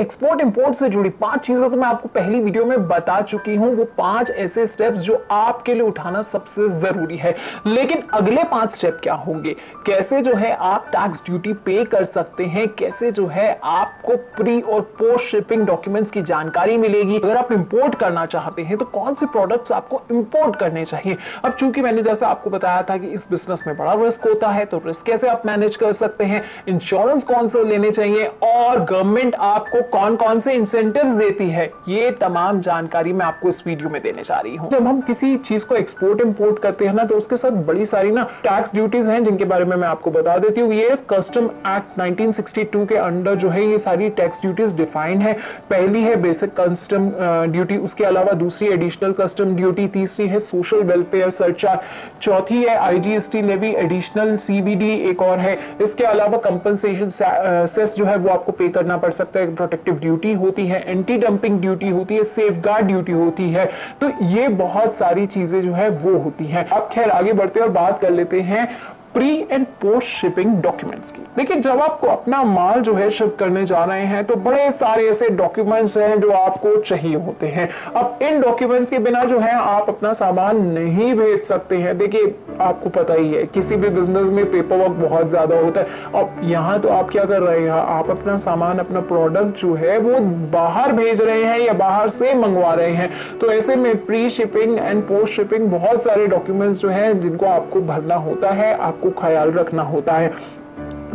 Export import से जुड़ी 5 चीजें तो मैं आपको पहली वीडियो में बता चुकी हूं, वो 5 ऐसे स्टेप्स जो आपके लिए उठाना सबसे जरूरी है। लेकिन अगले 5 स्टेप क्या होंगे, कैसे जो है आप टैक्स ड्यूटी पे कर सकते हैं, कैसे जो है आपको प्री और पोस्ट शिपिंग डॉक्यूमेंट्स की जानकारी मिलेगी, अगर आप इंपोर्ट करना चाहते हैं तो कौन से प्रोडक्ट्स आपको इंपोर्ट करने चाहिए। अब चूंकि मैंने जैसा आपको बताया था कि इस बिजनेस में बड़ा रिस्क होता है, तो रिस्क कैसे आप मैनेज कर सकते हैं, इंश्योरेंस कौन से लेने चाहिए और गवर्नमेंट आपको कौन कौन से इंसेंटिव्स देती है, ये तमाम जानकारी मैं आपको इस वीडियो में देने जा रही हूं। जब हम किसी चीज को एक्सपोर्ट इंपोर्ट करते हैं ना, तो उसके साथ बड़ी सारी ना टैक्स ड्यूटीज हैं जिनके बारे में मैं आपको बता देती हूँ। ये कस्टम एक्ट 1962 के अंडर जो है ये सारी टैक्स ड्यूटीज डिफाइंड है। पहली है बेसिक कस्टम ड्यूटी, उसके अलावा दूसरी एडिशनल कस्टम ड्यूटी, तीसरी है सोशल वेलफेयर सरचार्ज, चौथी है आईजीएसटी लेवी, एडिशनल सीबीडी एक और है। इसके अलावा कंपनसेशन सेस जो है वो आपको पे करना पड़ सकता है, प्रोटेक्टिव ड्यूटी होती है, एंटी डंपिंग ड्यूटी होती है, सेफगार्ड ड्यूटी होती है। तो ये बहुत सारी चीजें जो है वो होती हैं। अब खैर आगे बढ़ते और बात कर लेते हैं pre and post shipping documents की। देखिए, जब आपको अपना माल जो है शिप करने जा रहे हैं तो बड़े सारे ऐसे डॉक्यूमेंट्स हैं जो आपको चाहिए होते हैं। अब इन डॉक्यूमेंट्स के बिना जो है आप अपना सामान नहीं भेज सकते हैं। देखिए, आपको पता ही है किसी भी बिजनेस में पेपर वर्क बहुत ज्यादा होता है। अब यहाँ तो आप क्या कर रहे हैं, आप अपना सामान, अपना प्रोडक्ट जो है वो बाहर भेज रहे हैं या बाहर से मंगवा रहे हैं। तो ऐसे में pre shipping and post shipping बहुत सारे डॉक्यूमेंट्स जो है जिनको आपको भरना होता है, आपको ख्याल रखना होता है।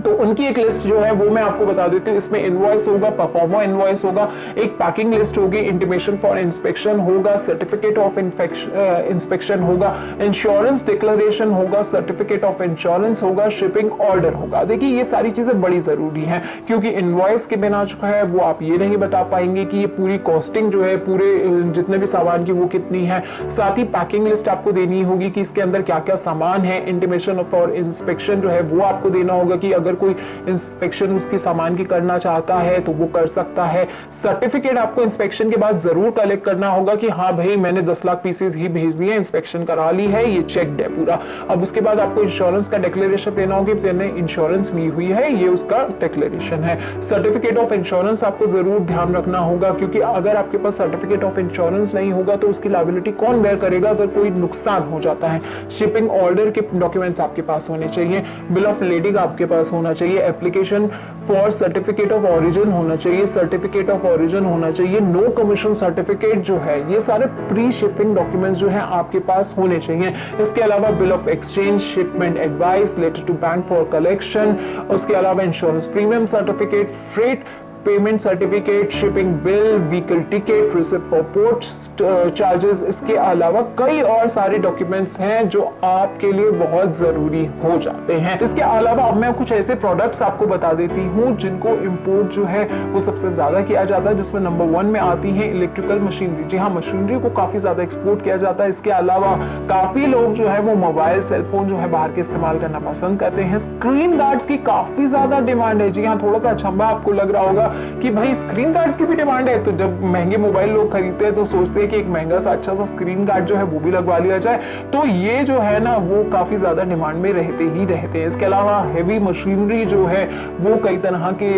तो उनकी एक लिस्ट जो है वो मैं आपको बता देती हूँ। इसमें इनवॉइस होगा, परफॉर्मा इनवॉइस होगा, एक पैकिंग लिस्ट होगी, इंटीमेशन फॉर इंस्पेक्शन होगा, सर्टिफिकेट ऑफ इंस्पेक्शन होगा, इंश्योरेंस डिक्लेरेशन होगा, सर्टिफिकेट ऑफ इंश्योरेंस होगा, शिपिंग ऑर्डर होगा। देखिए, ये सारी चीजें बड़ी जरूरी हैं क्योंकि इनवॉइस के बिना जो है वो आप ये नहीं बता पाएंगे कि ये पूरी कॉस्टिंग जो है पूरे जितने भी सामान की वो कितनी है। साथ ही पैकिंग लिस्ट आपको देनी होगी कि इसके अंदर क्या क्या सामान है। इंटीमेशन फॉर इंस्पेक्शन जो है वो आपको देना होगा कि अगर कोई इंस्पेक्शन उसकी सामान की करना चाहता है तो वो कर सकता है। सर्टिफिकेट आपको इंस्पेक्शन के बाद जरूर कलेक्ट करना होगा कि हाँ भाई, मैंने 10 लाख पीसेस ही भेज दिए, इंस्पेक्शन करा ली है, ये चेक्ड है पूरा। अब उसके बाद आपको इंश्योरेंस का डिक्लेरेशन देना होगा, मैंने इंश्योरेंस ली हुई है, ये उसका डिक्लेरेशन है। सर्टिफिकेट ऑफ इंश्योरेंस आपको जरूर ध्यान रखना होगा क्योंकि अगर आपके पास सर्टिफिकेट ऑफ इंश्योरेंस नहीं होगा तो उसकी लायबिलिटी कौन बेयर करेगा अगर कोई नुकसान हो जाता है। शिपिंग ऑर्डर के डॉक्यूमेंट्स आपके पास होने चाहिए, बिल ऑफ लेडिंग आपके पास होना चाहिए, application for certificate of origin होना चाहिए, सर्टिफिकेट ऑफ ओरिजिन होना चाहिए, नो कमीशन सर्टिफिकेट जो है, ये सारे प्री शिपिंग डॉक्यूमेंट्स जो है आपके पास होने चाहिए। इसके अलावा bill of exchange, shipment advice, letter to bank for collection, उसके अलावा insurance premium certificate, freight payment certificate, shipping bill, vehicle ticket, receipt for port charges. इसके अलावा कई और सारे डॉक्यूमेंट्स हैं जो आपके लिए बहुत जरूरी हो जाते हैं। इसके अलावा अब मैं कुछ ऐसे प्रोडक्ट्स आपको बता देती हूँ जिनको इंपोर्ट जो है वो सबसे ज्यादा किया जाता है, जिसमें नंबर 1 में आती है इलेक्ट्रिकल मशीनरी। जी हाँ, मशीनरी को काफी ज्यादा एक्सपोर्ट किया जाता है। इसके अलावा काफी लोग जो है वो मोबाइल, सेलफोन जो है बाहर के इस्तेमाल करना पसंद करते हैं। स्क्रीन गार्ड्स की काफी ज्यादा डिमांड है। जी हाँ, थोड़ा सा अचंभा आपको लग रहा होगा कि भाई स्क्रीन गार्ड्स की भी डिमांड है। तो जब महंगे मोबाइल लोग खरीदते हैं तो सोचते हैं कि एक महंगा सा अच्छा सा स्क्रीन गार्ड जो है वो भी लगवा लिया जाए। तो ये जो है ना वो काफी ज्यादा डिमांड में रहते हैं। इसके अलावा हेवी मशीनरी जो है वो कई तरह के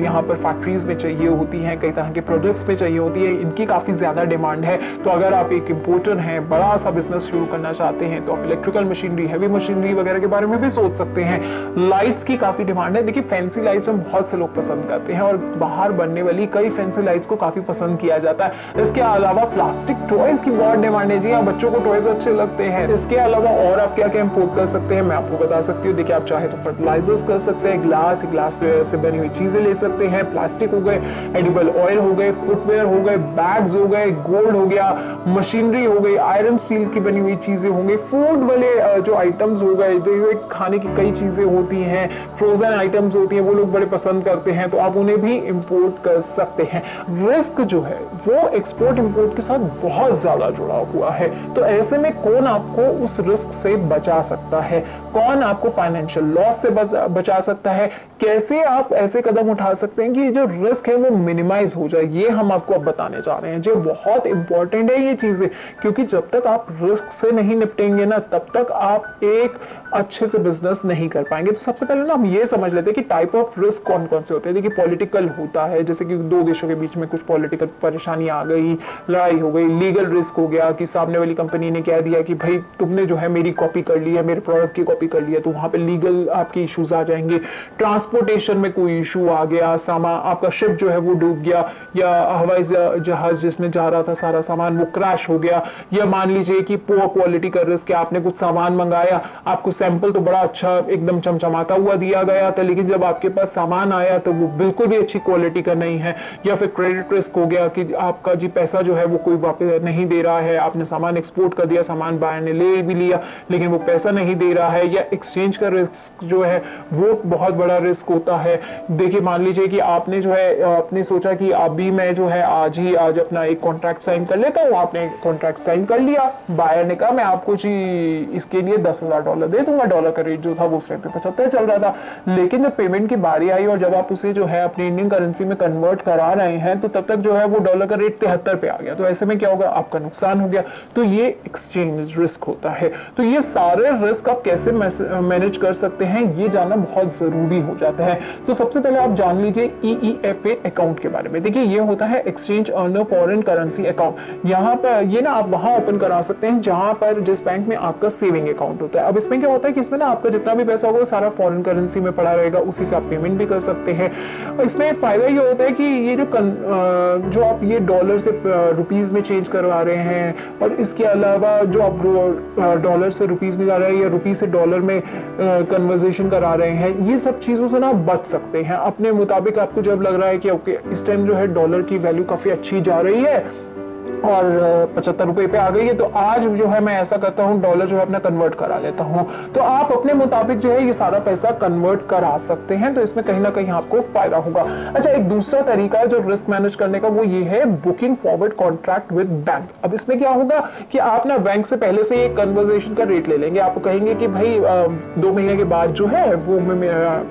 यहाँ पर फैक्ट्रीज में चाहिए होती है, कई तरह के प्रोजेक्ट्स में चाहिए होती है, इनकी काफी ज्यादा डिमांड है। तो अगर आप एक इंपोर्टर हैं, बड़ा सा बिजनेस शुरू करना चाहते हैं तो आप इलेक्ट्रिकल मशीनरी, हेवी मशीनरी वगैरह के बारे में भी सोच सकते हैं। लाइट्स की काफी डिमांड है। देखिए, फैंसी लाइट्स हम बहुत से लोग पसंद करते हैं और बाहर बनने वाली कई फैंसी लाइट्स को काफी पसंद किया जाता है। इसके अलावा प्लास्टिक टॉयज की बहुत डिमांड है। जी हाँ, बच्चों को टॉयज अच्छे लगते हैं। इसके अलावा और आप क्या क्या इंपोर्ट कर सकते हैं मैं आपको बता सकती हूँ। देखिए, आप चाहे तो फर्टिलाइजर्स कर सकते हैं, ग्लास से बनी हुई चीजें ले सकते हैं, प्लास्टिक हो गए, एडिबल ऑयल हो गए, फुटवेयर हो गए, बैग्स हो गए, गोल्ड हो गया, मशीनरी हो गई, आयरन स्टील की बनी हुई चीजें होंगी, फूड वाले जो आइटम्स हो गए, जैसे खाने की कई चीजें होती हैं, फ्रोजन आइटम्स होती हैं, वो लोग बड़े पसंद करते हैं, तो आप उन्हें भी इंपोर्ट कर सकते हैं। रिस्क जो है वो एक्सपोर्ट इंपोर्ट के साथ बहुत ज्यादा जुड़ा हुआ है। तो ऐसे में कौन आपको उस रिस्क से बचा सकता है, कौन आपको फाइनेंशियल लॉस से बचा सकता है, कैसे आप ऐसे कदम उठा सकते हैं कि जो रिस्क है वो मिनिमाइज हो जाए, ये हम आपको अब बताने जा रहे हैं। जो बहुत इंपॉर्टेंट है ये चीजें, क्योंकि जब तक आप रिस्क से नहीं निपटेंगे ना तब तक आप एक अच्छे से बिजनेस नहीं कर पाएंगे। तो सबसे पहले ना हम ये समझ लेते हैं कि टाइप ऑफ रिस्क कौन कौन से होते हैं। देखिए, पॉलिटिकल होता है, जैसे कि दो देशों के बीच में कुछ पॉलिटिकल परेशानी आ गई, लड़ाई हो गई, लीगल रिस्क हो गया कि सामने वाली कंपनी ने कह दिया कि भाई तुमने जो है मेरी कॉपी कर ली है, मेरे प्रोडक्ट की कॉपी कर ली है, तो वहां पे लीगल आपके इश्यूज आ जाएंगे। ट्रांसपोर्टेशन में कोई इशू आ गया, सामान आपका शिप जो है वो डूब गया, या हवाई जहाज जिसमें जा रहा था सारा सामान वो क्रैश हो गया, या मान लीजिए कि पुअर क्वालिटी का रिस्क है, आपने कुछ सामान मंगाया, आपको सैंपल तो बड़ा अच्छा एकदम चमचमाता हुआ दिया गया था, लेकिन जब आपके पास सामान आया तो वो बिल्कुल भी अच्छी क्वालिटी का नहीं है। या फिर क्रेडिट रिस्क हो गया कि आपका जी पैसा जो है वो कोई वापस नहीं दे रहा है, आपने सामान एक्सपोर्ट कर दिया, सामान बाहर ने ले भी लिया लेकिन वो पैसा नहीं दे रहा है। या एक्सचेंज का रिस्क जो है वो बहुत बड़ा रिस्क होता है। देखिए मान लीजिए कि आपने जो है आपने सोचा कि अभी मैं जो है आज अपना एक कॉन्ट्रैक्ट साइन कर लेता हूँ, आपने कॉन्ट्रैक्ट साइन कर लिया, बायर ने कहा मैं आपको जी इसके लिए $10,000 दे दूंगा, डॉलर का रेट जो था वो उस टाइम पे 75 चल रहा था, लेकिन जब पेमेंट की बारी आई और जब आप उसे जो है अपनी इंडियन करेंसी में कन्वर्ट करा रहे हैं तो तब तक जो है वो डॉलर का रेट 73 पे आ गया, तो ऐसे में क्या होगा, आपका नुकसान हो गया। तो ये एक्सचेंज रिस्क होता है। तो ये सारे रिस्क आप कैसे मैनेज कर सकते हैं ये जानना बहुत जरूरी हो जाता है। तो सबसे पहले आप जान लीजिए EEFA अकाउंट के बारे में। देखिए ये होता है exchange earner foreign currency account. यहाँ पर ये ना आप वहां ओपन करा सकते हैं जहां पर जिस बैंक में आपका सेविंग अकाउंट होता है। अब इसमें क्या होता है कि इसमें ना आपका जितना भी पैसा होगा वो सारा फॉरेन करेंसी में पड़ा रहेगा, उसी से आप पेमेंट भी कर सकते हैं। इसमें फायदा ये होता है कि ये जो आप ये डॉलर से रुपीज में चेंज करवा रहे हैं और इसके अलावा जो आप डॉलर से रुपीज में जा रहे हैं या रुपीज से डॉलर में कन्वर्सेशन करा रहे हैं, ये सब चीजों से ना बच सकते हैं अपने मुताबिक। आपको जब लग रहा है कि ओके इस टाइम जो है डॉलर की वैल्यू काफी अच्छी जा रही है और 75 रुपए पे आ गई है, तो आज जो है मैं ऐसा करता हूँ डॉलर जो है अपना कन्वर्ट करा लेता हूँ, तो आप अपने मुताबिक जो है ये सारा पैसा कन्वर्ट करा सकते हैं। तो इसमें कहीं ना कहीं आपको फायदा होगा। अच्छा, एक दूसरा तरीका है जो रिस्क मैनेज करने का, वो ये है booking forward contract with bank. अब इसमें क्या होगा कि आप ना बैंक से पहले से एक कन्वर्सेशन का रेट ले लेंगे। आपको कहेंगे कि भाई 2 महीने के बाद जो है वो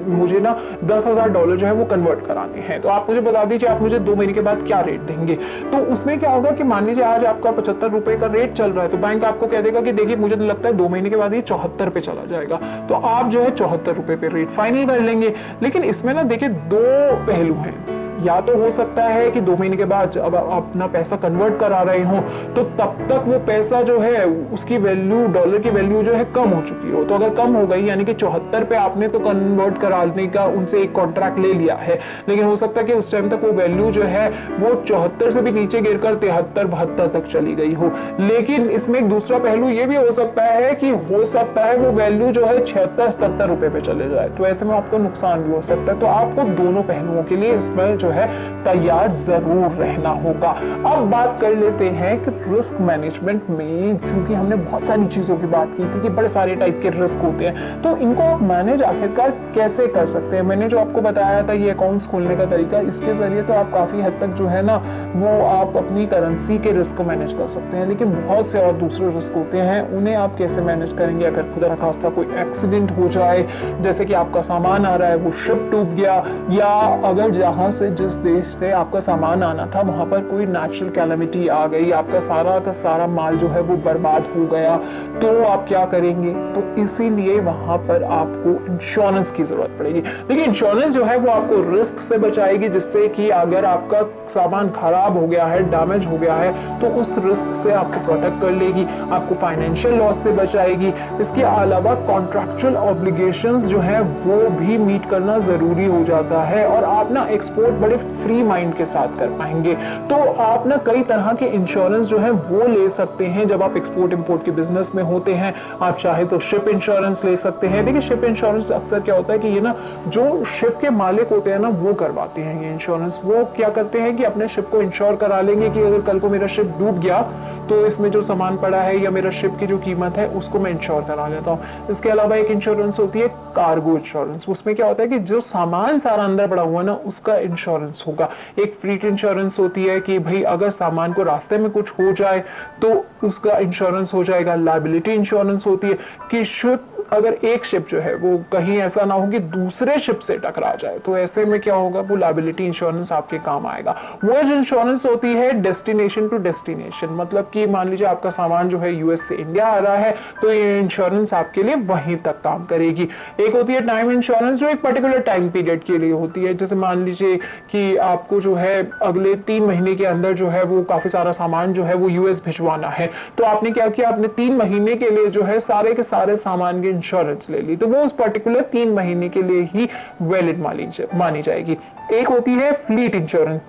मुझे ना $10,000 जो है वो कन्वर्ट कराने हैं, तो आप मुझे बता दीजिए आप मुझे 2 महीने के बाद क्या रेट देंगे। तो उसमें क्या होगा कि मान लीजिए आज आपका 75 रुपए का रेट चल रहा है, तो बैंक आपको कह देगा कि देखिए मुझे तो लगता है 2 महीने के बाद ये 74 पे चला जाएगा, तो आप जो है 74 रुपए पे रेट फाइनल कर लेंगे। लेकिन इसमें ना देखिए 2 पहलू हैं। या तो हो सकता है कि 2 महीने के बाद जब आप अपना पैसा कन्वर्ट करा रहे हो तो तब तक वो पैसा जो है उसकी वैल्यू, डॉलर की वैल्यू जो है कम हो चुकी हो। तो अगर कम हो गई यानी कि 74 पे आपने तो कन्वर्ट कराने का उनसे एक कॉन्ट्रैक्ट ले लिया है, लेकिन हो सकता है कि उस टाइम तक वो वैल्यू जो है वो 74 से भी नीचे गिरकर 73-72 तक चली गई हो। लेकिन इसमें एक दूसरा पहलू ये भी हो सकता है कि हो सकता है वो वैल्यू जो है 76-77 रुपए पे चले जाए, तो ऐसे में आपको नुकसान भी हो सकता है। तो आपको दोनों पहलुओं के लिए इसमें जो है तैयार जरूर रहना होगा। अब बात कर लेते हैं कि रिस्क मैनेजमेंट में, चूंकि हमने बहुत सारी चीजों की बात की थी कि बड़े सारे टाइप के रिस्क होते हैं, तो इनको आप मैनेज आखिरकार कैसे कर सकते हैं। मैंने जो आपको बताया था ये अकाउंट्स खोलने का तरीका, इसके जरिए तो आप काफी हद तक जो है ना वो आप अपनी करेंसी के रिस्क को मैनेज कर सकते हैं, लेकिन बहुत से और दूसरे रिस्क होते हैं, उन्हें आप कैसे मैनेज करेंगे। अगर खुदा न खास्ता कोई एक्सीडेंट हो जाए, जैसे कि आपका सामान आ रहा है वो शिप डूब गया, या अगर जहां से जिस देश से आपका सामान आना था वहां पर कोई नेचुरल कैलामिटी आ गई, आपका सारा का सारा माल जो है वो बर्बाद हो गया, तो आप क्या करेंगे। तो इसीलिए वहां पर आपको इंश्योरेंस की जरूरत पड़ेगी। देखिए इंश्योरेंस जो है वो आपको रिस्क से बचाएगी, जिससे कि अगर आपका सामान खराब हो गया है, डैमेज हो गया है, तो उस रिस्क से आपको प्रोटेक्ट कर लेगी, आपको फाइनेंशियल लॉस से बचाएगी। इसके अलावा कॉन्ट्रैक्चुअल ऑब्लिगेशंस जो है वो भी मीट करना जरूरी हो जाता है, और आप ना एक्सपोर्ट बड़े फ्री माइंड के साथ कर पाएंगे। तो आप ना कई तरह के इंश्योरेंस जो है वो ले सकते हैं जब आप एक्सपोर्ट इंपोर्ट के बिजनेस में होते हैं। आप चाहे तो शिप इंश्योरेंस ले सकते हैं। देखिए शिप इंश्योरेंस अक्सर क्या होता है कि ये ना जो शिप के मालिक होते हैं ना वो करवाते हैं ये इंश्योरेंस। वो क्या करते हैं कि अपने शिप को इंश्योर करा लेंगे कि अगर कल को मेरा शिप डूब गया तो इसमें जो सामान पड़ा है या मेरा शिप की जो कीमत है उसको मैं इंश्योर करा लेता हूँ। इसके अलावा एक इंश्योरेंस होती है कार्गो इंश्योरेंस। उसमें क्या होता है कि जो सामान सारा अंदर पड़ा हुआ ना उसका इंश्योरेंस होगा। एक फ्लीट इंश्योरेंस होती है कि भाई अगर सामान को रास्ते में कुछ हो जाए तो उसका इंश्योरेंस हो जाएगा। लायबिलिटी इंश्योरेंस होती है कि शिप अगर एक शिप जो है वो कहीं ऐसा ना हो कि दूसरे शिप से टकरा जाए, तो ऐसे में क्या होगा, वो लायबिलिटी इंश्योरेंस आपके काम आएगा। वो इंश्योरेंस होती है डेस्टिनेशन टू डेस्टिनेशन, मतलब कि मान लीजिए आपका सामान जो है यूएस से इंडिया आ रहा है, तो ये इंश्योरेंस आपके लिए वहीं तक काम करेगी। एक होती है टाइम इंश्योरेंस, जो एक पर्टिकुलर टाइम पीरियड के लिए होती है। जैसे मान लीजिए कि आपको जो है अगले 3 महीने के अंदर जो है वो काफी सारा सामान जो है वो यूएस भिजवाना है, तो आपने क्या किया, आपने 3 महीने के लिए जो है सारे के सारे सामान की इंश्योरेंस ले ली, तो वो उस पर्टिकुलर 3 महीने के लिए ही वैलिड मानी जाएगी। एक होती है फ्लीट इंश्योरेंस।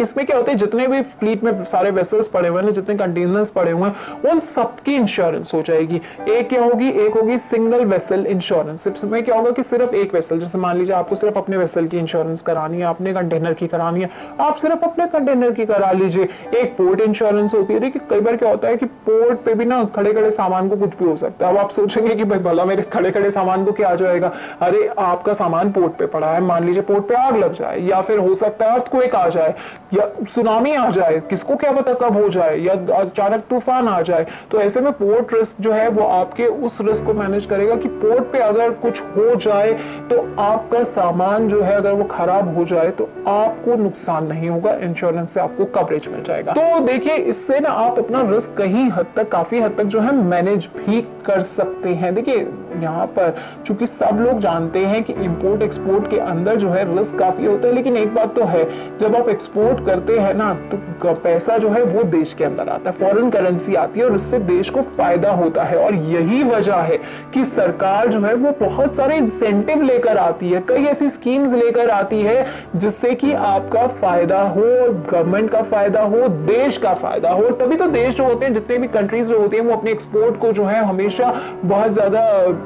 इसमें क्या होता है, जितने भी फ्लीट में सारे वेसल्स पड़े हुए हैं, जितने कंटेनर्स पड़े हुए हैं, उन सबकी इंश्योरेंस हो जाएगी। एक क्या होगी, एक होगी सिंगल वेसल इंश्योरेंस। इसमें क्या होगा कि सिर्फ एक वेसल, जैसे मान लीजिए आपको सिर्फ अपने वेसल की इंश्योरेंस करानी है, अपने कंटेनर की करानी है, आप सिर्फ अपने कंटेनर की करा लीजिए। एक पोर्ट इंश्योरेंस होती है। देखिए कई बार क्या होता है कि पोर्ट पे भी ना खड़े खड़े सामान को कुछ भी हो सकता है। अब आप सोचेंगे कि भाई भला मेरे खड़े खड़े सामान को क्या आ जाएगा, अरे आपका सामान पोर्ट पे पड़ा है, मान लीजिए पोर्ट पे आग लग जाए, या फिर हो सकता है अर्थक्वेक आ जाए, या सुनामी आ जाए, किसको क्या पता कब हो जाए, या अचानक तूफान आ जाए, तो ऐसे में पोर्ट रिस्क जो है वो आपके उस रिस्क को मैनेज करेगा कि पोर्ट पे अगर कुछ हो जाए तो आपका सामान जो है अगर वो खराब हो जाए तो आपको नुकसान नहीं होगा, इंश्योरेंस से आपको कवरेज मिल जाएगा। तो देखिए इससे ना आप अपना रिस्क कहीं हद तक, काफी हद तक जो है मैनेज भी कर सकते हैं। देखिए यहाँ पर चूंकि सब लोग जानते हैं कि इंपोर्ट एक्सपोर्ट के अंदर जो है रिस्क काफी होता है, लेकिन एक बात तो है, जब आप एक्सपोर्ट करते हैं ना तो पैसा जो है वो देश के अंदर आता है, फॉरेन करेंसी आती है और उससे देश को फायदा होता है। और यही वजह है कि सरकार जो है वो बहुत सारे इंसेंटिव लेकर आती है, कई ऐसी स्कीम्स लेकर आती है जिससे कि आपका फायदा हो, गवर्नमेंट का फायदा हो, देश का फायदा हो। तभी तो देश जो होते हैं, जितने भी कंट्रीज जो होती हैं, वो अपने एक्सपोर्ट को जो है हमेशा बहुत ज्यादा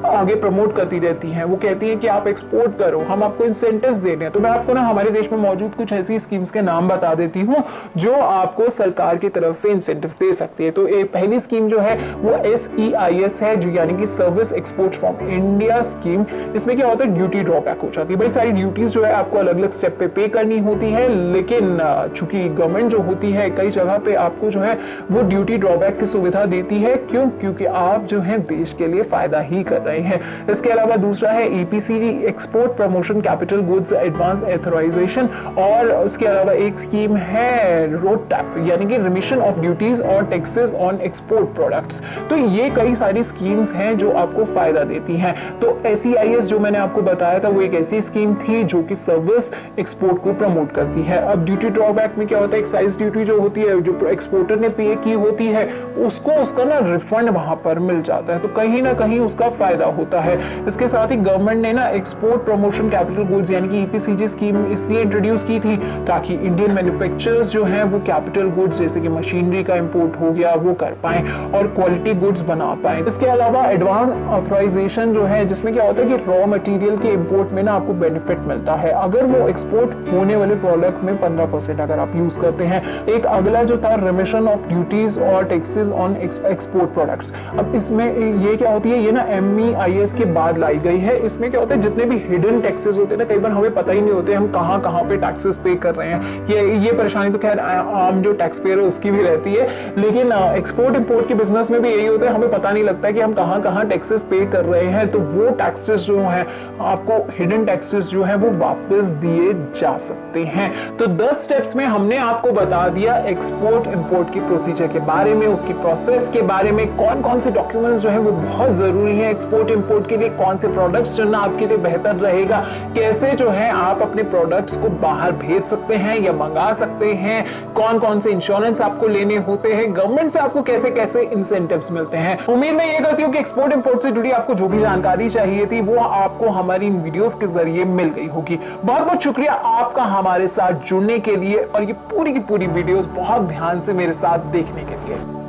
आगे प्रमोट करती रहती हैं। वो कहती है कि आप एक्सपोर्ट करो, हम आपको इंसेंटिव्स दे रहे हैं। तो मैं आपको ना हमारे देश में मौजूद कुछ ऐसी स्कीम्स के नाम बता देती हूँ जो आपको सरकार की तरफ से इंसेंटिव्स दे सकती है। तो एक पहली स्कीम जो है वो SEIS है, जो यानी कि service export from India scheme. इसमें क्या होता है, ड्यूटी ड्रॉबैक हो जाती है, बड़ी सारी ड्यूटीज जो है आपको अलग अलग स्टेप पे करनी होती है, लेकिन चूंकि गवर्नमेंट जो होती है कई जगह पे आपको जो है वो ड्यूटी ड्रॉबैक की सुविधा देती है। क्यों? क्योंकि आप जो है देश के लिए फायदा ही कर रहे हैं। इसके अलावा दूसरा है EPCG, export promotion capital goods advance authorisation, और उसके अलावा एक स्कीम है रोड टैप, यानी कि रिमिशन ऑफ ड्यूटीज और टैक्सेस ऑन एक्सपोर्ट प्रोडक्ट्स। तो ये कई सारी स्कीम्स हैं जो आपको फायदा देती हैं। तो SEIS जो मैंने आपको बताया था वो एक ऐसी स्कीम थी जो कि सर्विस एक्सपोर्ट को प्रमोट करती है। अब ड्यूटी ड्रॉबैक में क्या होता है, एक्साइज ड्यूटी जो होती है, जो एक्सपोर्टर ने पे की होती है, उसको उसका ना रिफंड वहां पर मिल जाता है, तो कहीं ना कहीं उसका फायदा होता है। इसके साथ ही गवर्नमेंट ने ना एक्सपोर्ट प्रमोशन कैपिटल गुड्स यानी कि EPCG स्कीम इसलिए इंट्रोड्यूस की थी ताकि इंडियन मैन्युफैक्चरर्स जो हैं वो कैपिटल गुड्स जैसे कि मशीनरी का इंपोर्ट हो गया वो कर पाएं और क्वालिटी गुड्स बना पाएं। इसके अलावा एडवांस ऑथराइजेशन जो है, जिसमें क्या होता है कि रॉ मटेरियल के इंपोर्ट में ना आपको बेनिफिट मिलता है अगर वो एक्सपोर्ट होने वाले प्रोडक्ट में 15% अगर आप यूज करते हैं। एक अगला जो था रिमिशन ऑफ ड्यूटीज और टैक्सेस ऑन एक्सपोर्ट प्रोडक्ट्स। अब इसमें ये क्या होती है, ये ना MEIS के बाद लाई गई है। इसमें क्या होता है, जितने भी हिडन टैक्सेस होते हैं ना, कई बार हमें पता ही नहीं होते हम कहां कहां पे टैक्सेस पे कर रहे हैं। ये परेशानी तो खैर आम जो टैक्स पेयर है उसकी भी रहती है, लेकिन एक्सपोर्ट इंपोर्ट के बिजनेस में भी यही होता है, हमें पता नहीं लगता कि हम कहां कहां टैक्सेस पे कर रहे हैं। तो वो टैक्सेस जो है आपको, हिडन टैक्सेस जो है वो वापस दिए जा सकते हैं। तो 10 स्टेप्स में हमने आपको बता दिया एक्सपोर्ट इंपोर्ट की प्रोसीजर के बारे में, उसकी प्रोसेस के बारे में, कौन कौन से डॉक्यूमेंट्स जो है वो बहुत जरूरी है एक्सपोर्ट इंपोर्ट के लिए, कौन से प्रोडक्ट्स चुनना आपके लिए बेहतर रहेगा, कैसे जो है आप अपने प्रोडक्ट्स को बाहर भेज सकते हैं या मंगा सकते हैं, कौन कौन से इंश्योरेंस आपको लेने होते हैं, गवर्नमेंट से आपको कैसे कैसे इंसेंटिव्स मिलते हैं। उम्मीद मैं ये करती हूँ कि एक्सपोर्ट इंपोर्ट से जुड़ी आपको जो भी जानकारी चाहिए थी वो आपको हमारी इन वीडियोस के जरिए मिल गई होगी। बहुत बहुत शुक्रिया आपका हमारे साथ जुड़ने के लिए और ये पूरी की पूरी वीडियोस बहुत ध्यान से मेरे साथ देखने के लिए।